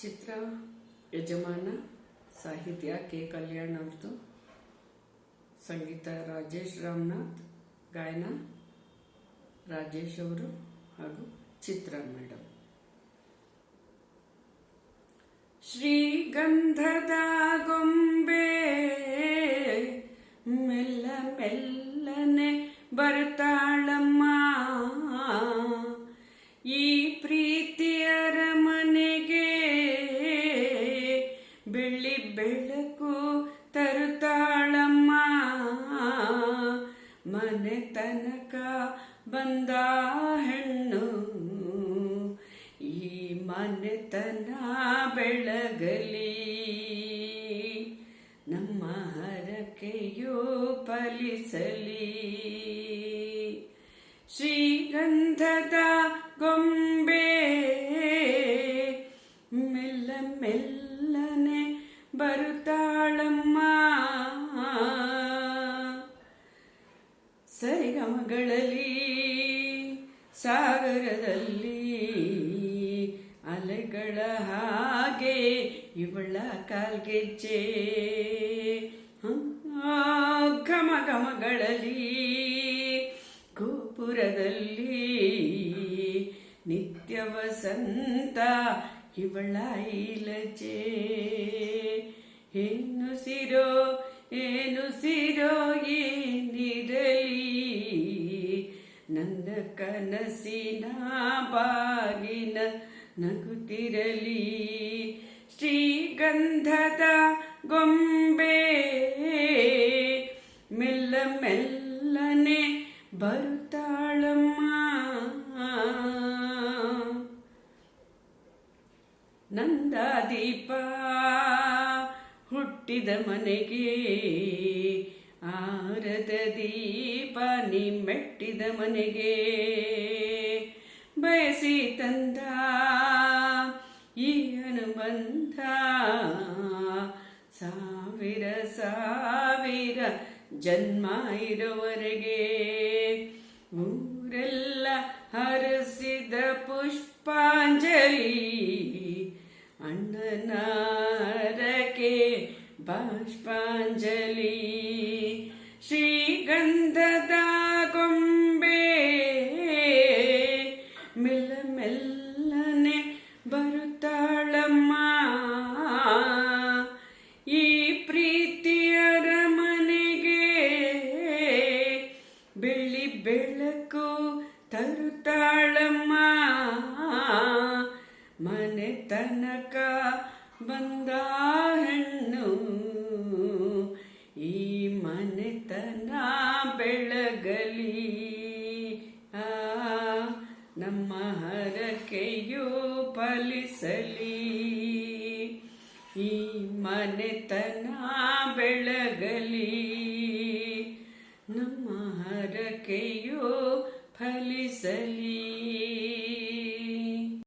ಚಿತ್ರ ಯಜಮಾನ, ಸಾಹಿತ್ಯ ಕೆ ಕಲ್ಯಾಣ್ ಅವ್ರದ್ದು, ಸಂಗೀತ ರಾಜೇಶ್ ರಾಮನಾಥ್, ಗಾಯನ ರಾಜೇಶ್ ಅವರು ಹಾಗೂ ಚಿತ್ರ ಮೇಡಮ್. ಶ್ರೀಗಂಧದ ಗೊಂಬೆ ಮೆಲ್ಲ ಮೆಲ್ಲನೆ ಬರ್ತಾಳಮ್ಮ, ಈ ಪ್ರೀತಿಯರ ಮನೆಗೆ ಬೆಳ್ಳಿ ಬೆಳಕು ತರುತ್ತಾಳಮ್ಮ, ಮನೆ ತನಕ ಬಂದ ಹೆಣ್ಣು ಈ ಮನೆತನ ಬೆಳಗಲಿ, ನಮ್ಮ ಹರಕೆಯು ಫಲಿಸಲಿ. ಶ್ರೀಗಂಧದ ಗೊಂಬೆ ಮೆಲ್ಲ ಮೆಲ್ಲನೆ ಬರುತ್ತಾಳಮ್ಮ, ಸರಿಗಮಗಳಲ್ಲಿ ಸಾಗರದಲ್ಲಿ ಅಲೆಗಳ ಹಾಗೆ ಇವಳ ಕಾಲ್ಗೆಜ್ಜೆ, ಘಮ ಘಮಗಳಲ್ಲಿ ಗೋಪುರದಲ್ಲಿ ನಿತ್ಯ ವಸಂತ ಇವಳ ಇಲಜೆ, ಏನು ಸಿರೋ ಏನಿರಲಿ ನನ್ನ ಕನಸಿನ ಬಾಗಿನ ನಗುತ್ತಿರಲಿ. ಶ್ರೀಗಂಧದ ಗೊಂಬೆ ಮೆಲ್ಲ ಮೆಲ್ಲನೆ ಬರುತ್ತಾಳಮ್ಮ, ನಂದಾದೀಪ ಹುಟ್ಟಿದ ಮನೆಗೆ ಆರದ ದೀಪ ನೀ ಮೆಟ್ಟಿದ ಮನೆಗೆ, ಬಯಸಿ ತಂದ ಈ ಅನುಬಂಧ ಸಾವಿರ ಸಾವಿರ ಜನ್ಮ ಇರುವವರೆಗೆ, ಊರೆಲ್ಲ ಹರಸಿದ ಪುಷ್ಪಾಂಜಲಿ ಅಣ್ಣನ ಹರಕೆ ಬಾಷ್ಪಾಂಜಲಿ. ಶ್ರೀಗಂಧದ ಗೊಂಬೆ ಮೆಲ್ಲ ಮೆಲ್ಲನೆ ಬರುತ್ತಾಳಮ್ಮ, ಈ ಪ್ರೀತಿಯರ ಮನೆಗೆ ಬೆಳ್ಳಿ ಬೆಳಕು ತರುತ್ತಾಳಮ್ಮ, ಮನೆ ತನಕ ಬಂದ ಹೆಣ್ಣು ಈ ಮನೆತನ ಬೆಳಗಲಿ, ನಮ್ಮ ಹರಕೆಯು ಫಲಿಸಲಿ, ಈ ಮನೆತನ ಬೆಳಗಲಿ.